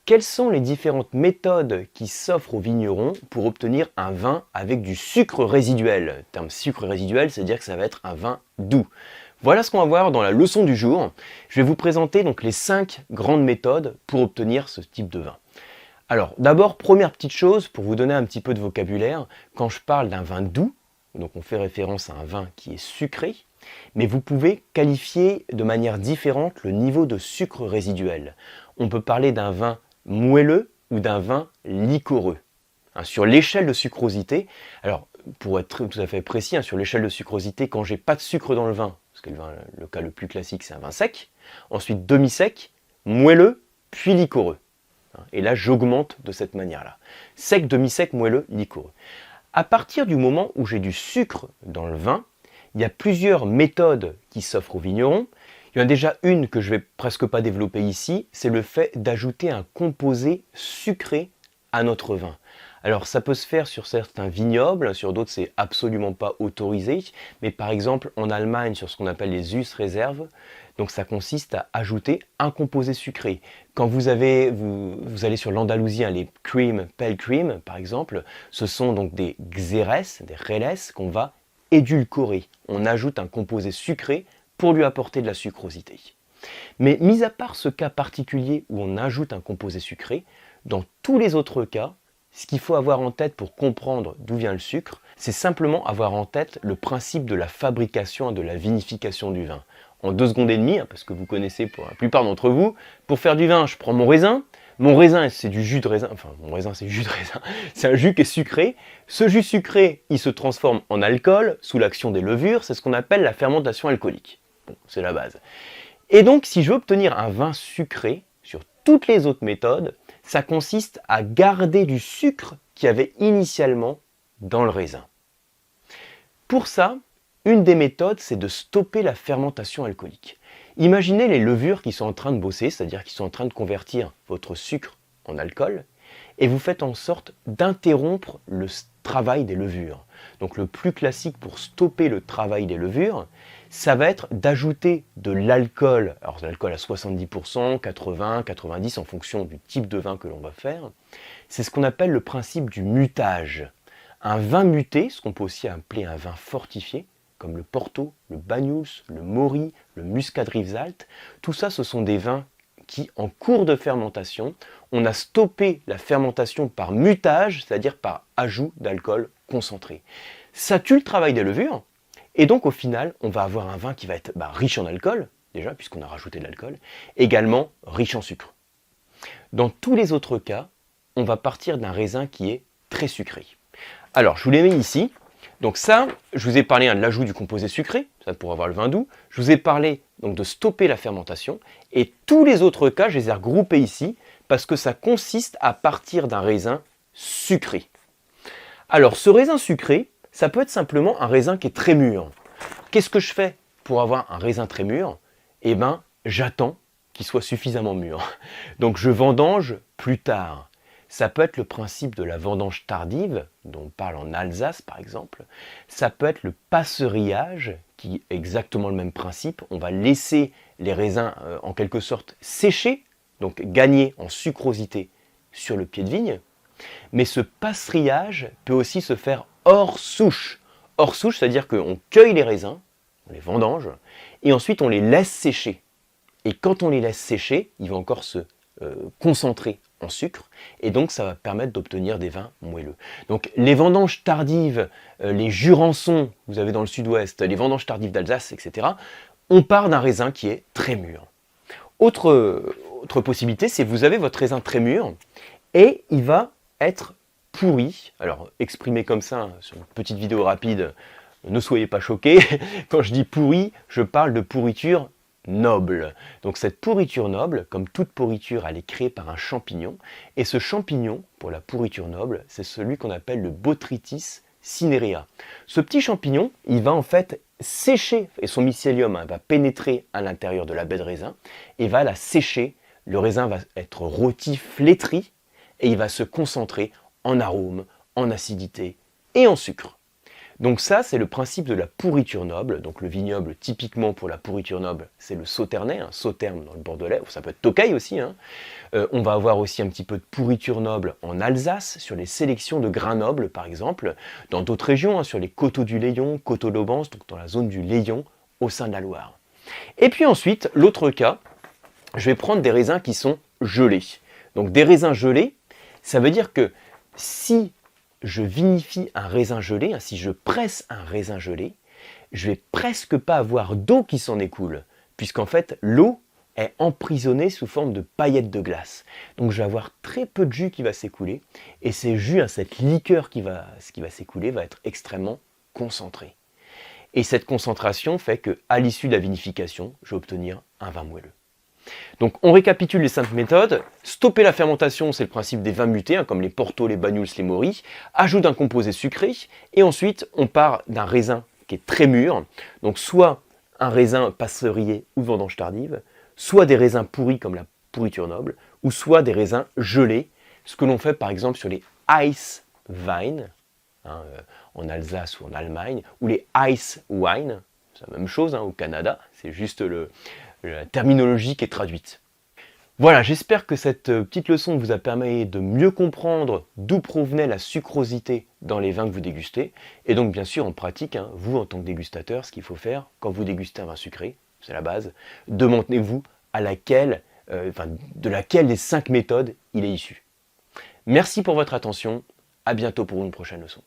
Quelles sont les différentes méthodes qui s'offrent aux vignerons pour obtenir un vin avec du sucre résiduel? Le terme sucre résiduel, c'est-à-dire que ça va être un vin doux. Voilà ce qu'on va voir dans la leçon du jour. Je vais vous présenter donc les 5 grandes méthodes pour obtenir ce type de vin. Alors d'abord, première petite chose, pour vous donner un petit peu de vocabulaire, quand je parle d'un vin doux, donc on fait référence à un vin qui est sucré, mais vous pouvez qualifier de manière différente le niveau de sucre résiduel. On peut parler d'un vin moelleux ou d'un vin liquoreux. Sur l'échelle de sucrosité, alors pour être tout à fait précis, sur l'échelle de sucrosité, quand j'ai pas de sucre dans le vin, parce que le cas le plus classique c'est un vin sec, ensuite demi-sec, moelleux, puis liquoreux. Et là j'augmente de cette manière-là. Sec, demi-sec, moelleux, liquoreux. À partir du moment où j'ai du sucre dans le vin, il y a plusieurs méthodes qui s'offrent aux vignerons. Il y en a déjà une que je ne vais presque pas développer ici, c'est le fait d'ajouter un composé sucré à notre vin. Alors ça peut se faire sur certains vignobles, sur d'autres c'est absolument pas autorisé, mais par exemple en Allemagne sur ce qu'on appelle les Süßreserve, donc ça consiste à ajouter un composé sucré. Quand vous allez sur l'Andalousie, les cream, pale cream par exemple, ce sont donc des xérès, des reles qu'on va édulcorer. On ajoute un composé sucré pour lui apporter de la sucrosité. Mais mis à part ce cas particulier où on ajoute un composé sucré, dans tous les autres cas, ce qu'il faut avoir en tête pour comprendre d'où vient le sucre, c'est simplement avoir en tête le principe de la fabrication et de la vinification du vin. En 2 secondes et demie, parce que vous connaissez pour la plupart d'entre vous, pour faire du vin, je prends mon raisin c'est du jus de raisin, enfin mon raisin c'est jus de raisin, c'est un jus qui est sucré. Ce jus sucré, il se transforme en alcool sous l'action des levures, c'est ce qu'on appelle la fermentation alcoolique. Bon, c'est la base. Et donc si je veux obtenir un vin sucré, sur toutes les autres méthodes, ça consiste à garder du sucre qu'il y avait initialement dans le raisin. Pour ça, une des méthodes, c'est de stopper la fermentation alcoolique. Imaginez les levures qui sont en train de bosser, c'est-à-dire qui sont en train de convertir votre sucre en alcool, et vous faites en sorte d'interrompre le travail des levures. Donc le plus classique pour stopper le travail des levures, ça va être d'ajouter de l'alcool, alors de l'alcool à 70%, 80, 90 en fonction du type de vin que l'on va faire. C'est ce qu'on appelle le principe du mutage. Un vin muté, ce qu'on peut aussi appeler un vin fortifié, comme le Porto, le Banyuls, le Mori, le Muscat Rivesalt, tout ça ce sont des vins qui, en cours de fermentation, on a stoppé la fermentation par mutage, c'est-à-dire par ajout d'alcool concentré. Ça tue le travail des levures, et donc au final, on va avoir un vin qui va être riche en alcool, déjà, puisqu'on a rajouté de l'alcool, également riche en sucre. Dans tous les autres cas, on va partir d'un raisin qui est très sucré. Alors, je vous les mets ici. Donc ça, je vous ai parlé de l'ajout du composé sucré, ça pour avoir le vin doux. Je vous ai parlé donc de stopper la fermentation. Et tous les autres cas, je les ai regroupés ici parce que ça consiste à partir d'un raisin sucré. Alors ce raisin sucré, ça peut être simplement un raisin qui est très mûr. Qu'est-ce que je fais pour avoir un raisin très mûr? Eh bien, j'attends qu'il soit suffisamment mûr. Donc je vendange plus tard. Ça peut être le principe de la vendange tardive, dont on parle en Alsace par exemple. Ça peut être le passerillage, qui est exactement le même principe. On va laisser les raisins en quelque sorte sécher, donc gagner en sucrosité sur le pied de vigne. Mais ce passerillage peut aussi se faire hors souche. Hors souche, c'est-à-dire qu'on cueille les raisins, on les vendange, et ensuite on les laisse sécher. Et quand on les laisse sécher, ils vont encore se concentrer en sucre, et donc ça va permettre d'obtenir des vins moelleux. Donc les vendanges tardives, les Jurançons, vous avez dans le sud-ouest, les vendanges tardives d'Alsace, etc., on part d'un raisin qui est très mûr. Autre possibilité, c'est que vous avez votre raisin très mûr, et il va être pourri. Alors exprimé comme ça, sur une petite vidéo rapide, ne soyez pas choqués, quand je dis pourri, je parle de pourriture noble. Donc cette pourriture noble, comme toute pourriture, elle est créée par un champignon. Et ce champignon, pour la pourriture noble, c'est celui qu'on appelle le Botrytis cinerea. Ce petit champignon, il va en fait sécher, et son mycélium va pénétrer à l'intérieur de la baie de raisin, et va la sécher. Le raisin va être rôti, flétri, et il va se concentrer en arôme, en acidité et en sucre. Donc ça, c'est le principe de la pourriture noble. Donc le vignoble, typiquement pour la pourriture noble, c'est le Sauternais, un Sauternes dans le Bordelais, ou ça peut être Tokay aussi. On va avoir aussi un petit peu de pourriture noble en Alsace, sur les sélections de grains nobles par exemple, dans d'autres régions, sur les coteaux du Layon, coteaux d'Aubance, donc dans la zone du Layon, au sein de la Loire. Et puis ensuite, l'autre cas, je vais prendre des raisins qui sont gelés. Donc des raisins gelés, ça veut dire que si je vinifie un raisin gelé, si je presse un raisin gelé, je vais presque pas avoir d'eau qui s'en écoule, puisqu'en fait l'eau est emprisonnée sous forme de paillettes de glace. Donc je vais avoir très peu de jus qui va s'écouler, et ces jus, cette liqueur qui va s'écouler va être extrêmement concentrée. Et cette concentration fait qu'à l'issue de la vinification, je vais obtenir un vin moelleux. Donc on récapitule les 5 méthodes. Stopper la fermentation, c'est le principe des vins mutés, comme les Porto, les Banyuls, les Moris. Ajoute un composé sucré, et ensuite on part d'un raisin qui est très mûr, donc soit un raisin passeurier ou vendange tardive, soit des raisins pourris comme la pourriture noble, ou soit des raisins gelés, ce que l'on fait par exemple sur les Ice Wine, en Alsace ou en Allemagne, ou les Ice Wine, c'est la même chose au Canada, c'est juste la terminologie qui est traduite. Voilà, j'espère que cette petite leçon vous a permis de mieux comprendre d'où provenait la sucrosité dans les vins que vous dégustez. Et donc bien sûr en pratique, vous en tant que dégustateur, ce qu'il faut faire quand vous dégustez un vin sucré, c'est la base, demandez-vous de laquelle des 5 méthodes il est issu. Merci pour votre attention, à bientôt pour une prochaine leçon.